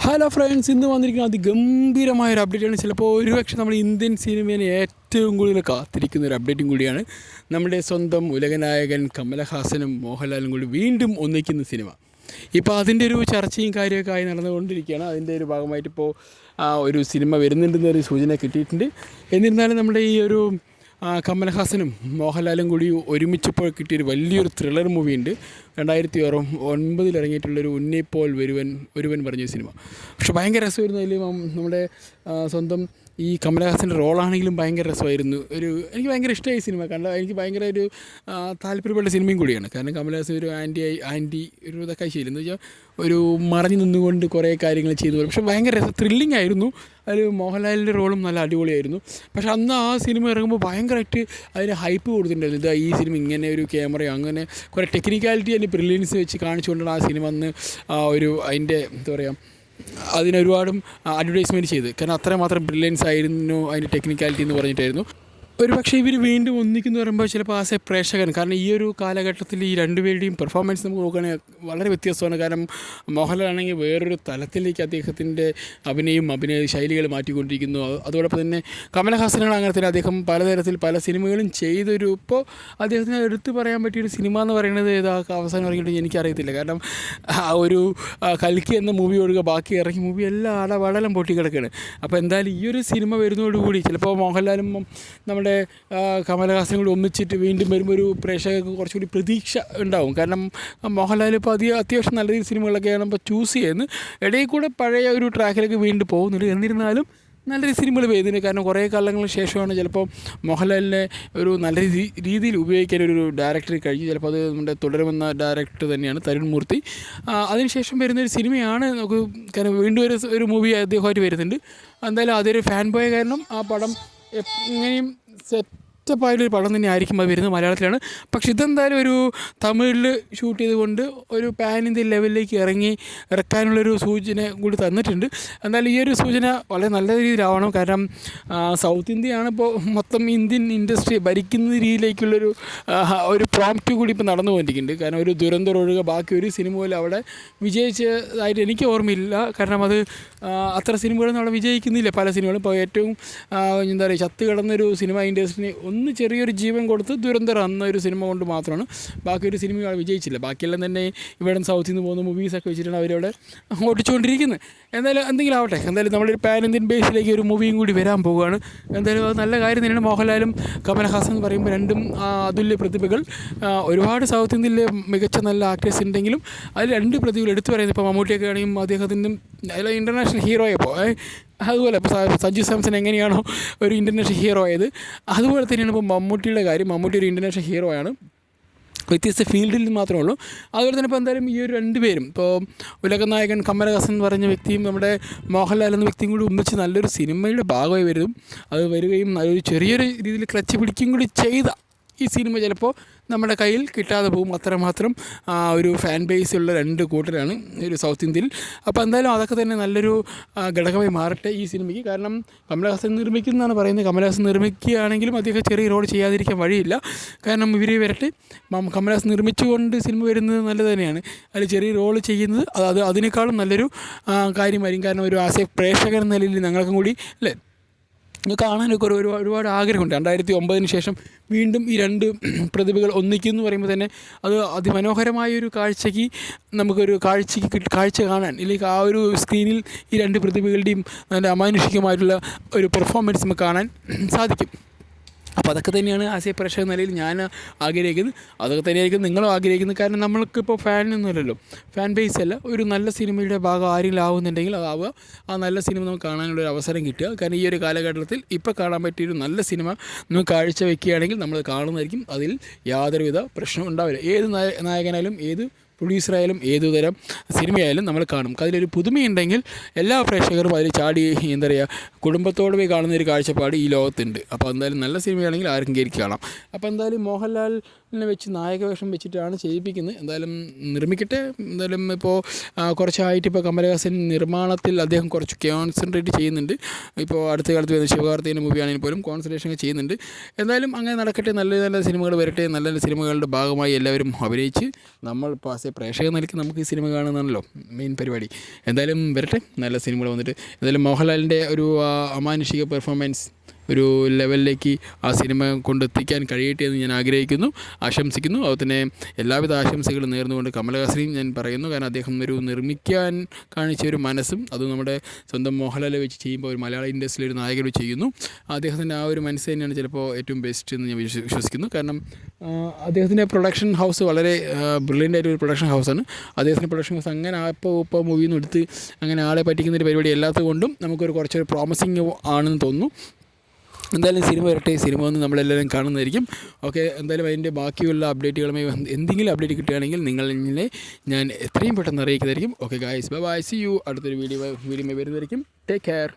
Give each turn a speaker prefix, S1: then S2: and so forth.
S1: Hello friends, ഇന്ന് വന്നിരിക്കുന്ന അതിഗംഭീരമായൊരു അപ്ഡേറ്റാണ്. ചിലപ്പോൾ ഒരുപക്ഷെ നമ്മൾ ഇന്ത്യൻ സിനിമയെ ഏറ്റവും കൂടുതൽ കാത്തിരിക്കുന്ന ഒരു അപ്ഡേറ്റും കൂടിയാണ്. നമ്മുടെ സ്വന്തം ഉലകനായകൻ കമലഹാസനും മോഹൻലാലും കൂടി വീണ്ടും ഒന്നിക്കുന്ന സിനിമ. ഇപ്പോൾ അതിൻ്റെ ഒരു ചർച്ചയും കാര്യമൊക്കെ ആയി നടന്നുകൊണ്ടിരിക്കുകയാണ്. അതിൻ്റെ ഒരു ഭാഗമായിട്ട് ഇപ്പോൾ ഒരു സിനിമ വരുന്നുണ്ടെന്നൊരു സൂചന കിട്ടിയിട്ടുണ്ട്. എന്നിരുന്നാലും നമ്മുടെ ഈ ഒരു കമലഹാസനും മോഹൻലാലും കൂടി ഒരുമിച്ചപ്പോൾ കിട്ടിയൊരു വലിയൊരു ത്രില്ലർ മൂവിയുണ്ട്. 2009 ഇറങ്ങിയിട്ടുള്ളൊരു ഉന്നയിപ്പോൾ ഒരുവൻ പറഞ്ഞ സിനിമ. പക്ഷെ ഭയങ്കര രസമായിരുന്നു. അതിൽ നമ്മുടെ സ്വന്തം ഈ കമലഹാസൻ്റെ റോളാണെങ്കിലും ഭയങ്കര രസമായിരുന്നു. എനിക്ക് ഭയങ്കര ഇഷ്ടമായി സിനിമ. എനിക്ക് ഭയങ്കര ഒരു താല്പര്യപ്പെട്ട സിനിമയും കൂടിയാണ്. കാരണം കമലഹാസൻ ഒരു ആൻറ്റി ഒരു ഇതൊക്കെ ശരി എന്ന് വെച്ചാൽ ഒരു മറഞ്ഞു നിന്നുകൊണ്ട് കുറേ കാര്യങ്ങൾ ചെയ്തു പോലും. പക്ഷേ ഭയങ്കര ത്രില്ലിംഗ് ആയിരുന്നു. അതിൽ മോഹൻലാലിൻ്റെ റോളും നല്ല അടിപൊളിയായിരുന്നു. പക്ഷെ അന്ന് ആ സിനിമ ഇറങ്ങുമ്പോൾ ഭയങ്കരമായിട്ട് അതിന് ഹൈപ്പ് കൊടുത്തിട്ടുണ്ടായിരുന്നു. ഇതാ ഈ സിനിമ ഇങ്ങനെ ഒരു ക്യാമറയോ അങ്ങനെ കുറേ ടെക്നിക്കാലിറ്റി അതിൻ്റെ ബ്രില്യൻസ് വെച്ച് കാണിച്ചുകൊണ്ടാണ് ആ സിനിമ അന്ന് അതിൻ്റെ എന്താ പറയുക അതിനൊരുപാടും അഡ്വർടൈസ്മെൻറ്റ് ചെയ്ത്. കാരണം അത്രമാത്രം ബ്രില്യൻസ് ആയിരുന്നു അതിൻ്റെ ടെക്നിക്കാലിറ്റി എന്ന് പറഞ്ഞിട്ടായിരുന്നു. ഒരു പക്ഷേ ഇവർ വീണ്ടും ഒന്നിക്കുന്നു പറയുമ്പോൾ ചിലപ്പോൾ ആസ് എ പ്രേക്ഷകൻ, കാരണം ഈ ഒരു കാലഘട്ടത്തിൽ ഈ രണ്ടുപേരുടെയും പെർഫോമൻസ് നമുക്ക് നോക്കുകയാണെങ്കിൽ വളരെ വ്യത്യസ്തമാണ്. കാരണം മോഹൻലാലാണെങ്കിൽ വേറൊരു തലത്തിലേക്ക് അദ്ദേഹത്തിൻ്റെ അഭിനയ ശൈലികൾ മാറ്റിക്കൊണ്ടിരിക്കുന്നു. അതോടൊപ്പം തന്നെ കമലഹാസനാണ് അങ്ങനെ തന്നെ. അദ്ദേഹം പലതരത്തിൽ പല സിനിമകളും ചെയ്തൊരു ഇപ്പോൾ അദ്ദേഹത്തിന് എടുത്തു പറയാൻ പറ്റിയൊരു സിനിമ എന്ന് പറയുന്നത് അവസാനം ഇറങ്ങിയിട്ട് എനിക്കറിയത്തില്ല. കാരണം ഒരു കൽക്കി എന്ന മൂവി ഒഴികെ ബാക്കി ഇറങ്ങിയ മൂവി എല്ലാം അടവടലം പൊട്ടിക്കിടക്കുകയാണ്. അപ്പോൾ എന്തായാലും ഈ ഒരു സിനിമ വരുന്നതോടുകൂടി ചിലപ്പോൾ മോഹൻലാലും നമ്മുടെ കമലഹാസനും കൂടി ഒന്നിച്ചിട്ട് വീണ്ടും വരുമ്പോൾ ഒരു പ്രേക്ഷകർക്ക് കുറച്ചുകൂടി പ്രതീക്ഷ ഉണ്ടാവും. കാരണം മോഹൻലാൽ ഇപ്പോൾ അത്യാവശ്യം നല്ല രീതിയിൽ സിനിമകളൊക്കെയാണ് ഇപ്പോൾ ചൂസ് ചെയ്യുന്നത്. ഇടയിൽ കൂടെ പഴയ ഒരു ട്രാക്കിലേക്ക് വീണ്ടും പോകുന്നുണ്ട്. എന്നിരുന്നാലും നല്ലൊരു സിനിമകൾ വരുന്നുണ്ട്. കാരണം കുറേ കാലങ്ങൾക്ക് ശേഷമാണ് ചിലപ്പോൾ മോഹൻലാലിനെ ഒരു നല്ല രീതിയിൽ ഉപയോഗിക്കാൻ ഒരു ഡയറക്ടർ കഴിഞ്ഞു. ചിലപ്പോൾ അത് നമ്മുടെ തുടരുമെന്ന ഡയറക്ടർ തന്നെയാണ് തരുൺ മൂർത്തി. അതിനുശേഷം വരുന്നൊരു സിനിമയാണ് നമുക്ക്. കാരണം വീണ്ടും ഒരു മൂവി അദ്ദേഹമായിട്ട് വരുന്നുണ്ട്. എന്തായാലും അതൊരു ഫാൻ ബോയ് കാരണം ആ പടം എങ്ങനെയും സെറ്റപ്പായൊരു പടം തന്നെ ആയിരിക്കും അത് വരുന്നത്. മലയാളത്തിലാണ്. പക്ഷെ ഇതെന്തായാലും ഒരു തമിഴിൽ ഷൂട്ട് ചെയ്തുകൊണ്ട് ഒരു പാൻ ഇന്ത്യൻ ലെവലിലേക്ക് ഇറക്കാനുള്ളൊരു സൂചന കൂടി തന്നിട്ടുണ്ട്. എന്നാലും ഈ ഒരു സൂചന വളരെ നല്ല രീതിയിലാവണം. കാരണം സൗത്ത് ഇന്ത്യയാണ് ഇപ്പോൾ മൊത്തം ഇന്ത്യൻ ഇൻഡസ്ട്രി ഭരിക്കുന്ന രീതിയിലേക്കുള്ളൊരു പ്രോംപ്റ്റ് കൂടി ഇപ്പോൾ നടന്നു പോയിരിക്കുന്നുണ്ട്. കാരണം ഒരു ദുരന്തം ഒഴികെ ബാക്കി ഒരു സിനിമ പോലും അവിടെ വിജയിച്ചതായിട്ട് എനിക്ക് ഓർമ്മയില്ല. കാരണം അത് അത്ര സിനിമകളൊന്നും അവിടെ വിജയിക്കുന്നില്ല. പല സിനിമകളും ഇപ്പോൾ ഏറ്റവും എന്താ പറയുക ചത്ത് കിടന്നൊരു സിനിമ ഇൻഡസ്ട്രിന് ഒന്ന് ചെറിയൊരു ജീവൻ കൊടുത്ത് ദുരന്തം എന്ന ഒരു സിനിമ കൊണ്ട് മാത്രമാണ്. ബാക്കി ഒരു സിനിമ വിജയിച്ചില്ല. ബാക്കിയെല്ലാം തന്നെ ഇവിടെ സൗത്തിൽ നിന്ന് പോകുന്ന മൂവീസൊക്കെ വെച്ചിട്ടാണ് അവരവിടെ ഓടിച്ചുകൊണ്ടിരിക്കുന്നത്. എന്തായാലും എന്തെങ്കിലും ആവട്ടെ. എന്തായാലും നമ്മളൊരു പാൻ ഇന്ത്യൻ ബേസിലേക്ക് ഒരു മൂവിയും കൂടി വരാൻ പോവുകയാണ്. എന്തായാലും അത് നല്ല കാര്യം തന്നെയാണ്. മോഹൻലാലും കമലഹാസൻ എന്ന് പറയുമ്പോൾ രണ്ടും അതുല്യ പ്രതിഭകൾ. ഒരുപാട് സൗത്ത് ഇന്ത്യയിലെ മികച്ച നല്ല ആക്ടേഴ്സ് ഉണ്ടെങ്കിലും അതിൽ രണ്ട് പ്രതിഭകൾ എടുത്തു പറയുന്നത് ഇപ്പോൾ മമ്മൂട്ടിയൊക്കെ ആണെങ്കിലും അദ്ദേഹത്തിൻ്റെ അതിൽ ഇൻ്റർനാഷണൽ ഹീറോയപ്പോൾ അതുപോലെ ഇപ്പോൾ സഞ്ജു സാംസൺ എങ്ങനെയാണോ ഒരു ഇൻ്റർനാഷണൽ ഹീറോ ആയത്, അതുപോലെ തന്നെയാണ് ഇപ്പോൾ മമ്മൂട്ടിയുടെ കാര്യം. മമ്മൂട്ടി ഒരു ഇൻ്റർനാഷണൽ ഹീറോ ആണ്. വ്യത്യസ്ത ഫീൽഡിൽ മാത്രമേ ഉള്ളൂ. അതുപോലെ തന്നെ ഇപ്പോൾ എന്തായാലും ഈ ഒരു രണ്ടുപേരും ഇപ്പോൾ ഉലകനായകൻ കമലഹാസൻ എന്ന് പറഞ്ഞ വ്യക്തിയും നമ്മുടെ മോഹൻലാൽ എന്ന വ്യക്തിയും കൂടി ഒന്നിച്ച് നല്ലൊരു സിനിമയുടെ ഭാഗമായി വരികയും നല്ലൊരു ചെറിയൊരു രീതിയിൽ ക്ലച്ച് പിടിക്കുകയും കൂടി ചെയ്ത ഈ സിനിമ ചിലപ്പോൾ നമ്മുടെ കയ്യിൽ കിട്ടാതെ പോകും. അത്രമാത്രം ഒരു ഫാൻ ബേസ് ഉള്ള രണ്ട് കൂട്ടരാണ് ഒരു സൗത്ത് ഇന്ത്യയിൽ. അപ്പോൾ എന്തായാലും അതൊക്കെ തന്നെ നല്ലൊരു ഘടകമായി മാറട്ടെ ഈ സിനിമയ്ക്ക്. കാരണം കമലഹാസൻ നിർമ്മിക്കുന്നതാണ് പറയുന്നത്. കമലഹാസൻ നിർമ്മിക്കുകയാണെങ്കിലും അദ്ദേഹം ചെറിയ റോൾ ചെയ്യാതിരിക്കാൻ വഴിയില്ല. കാരണം ഇവർ വരട്ടെ. കമലഹാസൻ നിർമ്മിച്ചുകൊണ്ട് സിനിമ വരുന്നത് നല്ലത് തന്നെയാണ്. അതിൽ ചെറിയ റോൾ ചെയ്യുന്നത് അതിനേക്കാളും നല്ലൊരു കാര്യമായിരിക്കും. കാരണം ഒരു ആസ് എ പ്രേക്ഷകൻ എന്ന നിലയിൽ ഞങ്ങൾക്കും കൂടി അല്ലേ കാണാനൊക്കെ ഒരുപാട് ആഗ്രഹമുണ്ട്. 2009 ശേഷം വീണ്ടും ഈ രണ്ട് പ്രതിഭകൾ ഒന്നിക്കുന്നു എന്ന് പറയുമ്പോൾ തന്നെ അത് അതിമനോഹരമായൊരു കാഴ്ചയ്ക്ക് നമുക്കൊരു കാഴ്ച കാണാൻ, ഇല്ലെങ്കിൽ ആ ഒരു സ്ക്രീനിൽ ഈ രണ്ട് പ്രതിഭകളുടെയും നല്ല അമാനുഷികമായിട്ടുള്ള ഒരു പെർഫോമൻസ് നമുക്ക് കാണാൻ സാധിക്കും. അപ്പോൾ അതൊക്കെ തന്നെയാണ് ആസ് എ പ്രേക്ഷക നിലയിൽ ഞാൻ ആഗ്രഹിക്കുന്നത്. അതൊക്കെ തന്നെയായിരിക്കും നിങ്ങളും ആഗ്രഹിക്കുന്നത്. കാരണം നമ്മൾക്കിപ്പോൾ ഫാനൊന്നുമല്ലല്ലോ, ഫാൻ ബേസ് അല്ല. ഒരു നല്ല സിനിമയുടെ ഭാഗം ആരെങ്കിലും ആവുന്നുണ്ടെങ്കിൽ അതാവുക. ആ നല്ല സിനിമ നമുക്ക് കാണാനുള്ളൊരു അവസരം കിട്ടുക. കാരണം ഈ ഒരു കാലഘട്ടത്തിൽ ഇപ്പോൾ കാണാൻ പറ്റിയൊരു നല്ല സിനിമ നമുക്ക് കാഴ്ച വയ്ക്കുകയാണെങ്കിൽ നമ്മൾ കാണുന്നതായിരിക്കും. അതിൽ യാതൊരുവിധ പ്രശ്നവും ഉണ്ടാവില്ല. ഏത് നായകനായാലും ഏത് പ്രൊഡ്യൂസറായാലും ഏതുതരം സിനിമയായാലും നമ്മൾ കാണും. അതിലൊരു പുതുമയുണ്ടെങ്കിൽ എല്ലാ പ്രേക്ഷകരും അതിൽ ചാടി എന്താ പറയുക കുടുംബത്തോട് പോയി കാണുന്നൊരു കാഴ്ചപ്പാട് ഈ ലോകത്തുണ്ട്. അപ്പോൾ എന്തായാലും നല്ല സിനിമയാണെങ്കിൽ ആർക്കും കയറി കാണാം. അപ്പോൾ എന്തായാലും മോഹൻലാൽ മോഹൻലാലിനെ വെച്ച് നായകവേഷം വെച്ചിട്ടാണ് ചെയ്യിപ്പിക്കുന്നത്. എന്തായാലും നിർമ്മിക്കട്ടെ. എന്തായാലും ഇപ്പോൾ കുറച്ചായിട്ട് ഇപ്പോൾ കമലഹാസൻ നിർമ്മാണത്തിൽ അദ്ദേഹം കുറച്ച് കോൺസെൻട്രേറ്റ് ചെയ്യുന്നുണ്ട്. ഇപ്പോൾ അടുത്ത കാലത്ത് വരുന്ന ശിവകാർത്തികേയൻ്റെ മൂവിയാണെങ്കിൽ പോലും കോൺസെൻട്രേഷൻ ചെയ്യുന്നുണ്ട്. എന്തായാലും അങ്ങനെ നടക്കട്ടെ. നല്ല നല്ല സിനിമകൾ വരട്ടെ. നല്ല നല്ല സിനിമകളുടെ ഭാഗമായി എല്ലാവരും അഭിനയിച്ച് നമ്മൾ പ്രേക്ഷക നിലയ്ക്ക് നമുക്ക് ഈ സിനിമ കാണുന്നതാണല്ലോ മെയിൻ പരിപാടി. എന്തായാലും വരട്ടെ നല്ല സിനിമകൾ വന്നിട്ട്. എന്തായാലും മോഹൻലാലിൻ്റെ ഒരു അമാനുഷിക പെർഫോമൻസ് ഒരു ലെവലിലേക്ക് ആ സിനിമ കൊണ്ടെത്തിക്കാൻ കഴിയട്ടെ എന്ന് ഞാൻ ആഗ്രഹിക്കുന്നു, ആശംസിക്കുന്നു. അതുതന്നെ എല്ലാവിധ ആശംസകളും നേർന്നുകൊണ്ട് കമലഹാസനെയും ഞാൻ പറയുന്നു. കാരണം അദ്ദേഹം ഒരു നിർമ്മിക്കാൻ കാണിച്ച ഒരു മനസ്സും അത് നമ്മുടെ സ്വന്തം മോഹൻലാലെ വെച്ച് ചെയ്യുമ്പോൾ ഒരു മലയാള ഇൻഡസ്ട്രിയിൽ ഒരു നായകൻ വെച്ച് ചെയ്യുന്നു. അദ്ദേഹത്തിൻ്റെ ആ ഒരു മനസ്സ് തന്നെയാണ് ചിലപ്പോൾ ഏറ്റവും ബെസ്റ്റ് എന്ന് ഞാൻ വിശ്വസിക്കുന്നു. കാരണം അദ്ദേഹത്തിൻ്റെ പ്രൊഡക്ഷൻ ഹൗസ് വളരെ ബ്രില്യൻ്റ് ആയിട്ടൊരു പ്രൊഡക്ഷൻ ഹൗസാണ്. അദ്ദേഹത്തിൻ്റെ പ്രൊഡക്ഷൻ ഹൗസ് അങ്ങനെ ഇപ്പോൾ മൂവിയിൽ നിന്ന് എടുത്ത് അങ്ങനെ ആളെ പറ്റിക്കുന്നൊരു പരിപാടി അല്ലാത്തത് കൊണ്ടും നമുക്കൊരു കുറച്ചൊരു പ്രോമിസിങ് ആണെന്ന് തോന്നുന്നു. എന്തായാലും സിനിമ വരട്ടെ. സിനിമ വന്ന് നമ്മളെല്ലാവരും കാണുന്നതായിരിക്കും. ഓക്കെ, എന്തായാലും അതിൻ്റെ ബാക്കിയുള്ള അപ്ഡേറ്റുകളുമായി എന്തെങ്കിലും അപ്ഡേറ്റ് കിട്ടുകയാണെങ്കിൽ നിങ്ങളെ ഞാൻ എത്രയും പെട്ടെന്ന് അറിയിക്കുന്നതായിരിക്കും. Okay guys, bye bye, see you. അടുത്തൊരു വീഡിയോ വരുന്നതായിരിക്കും. Take care.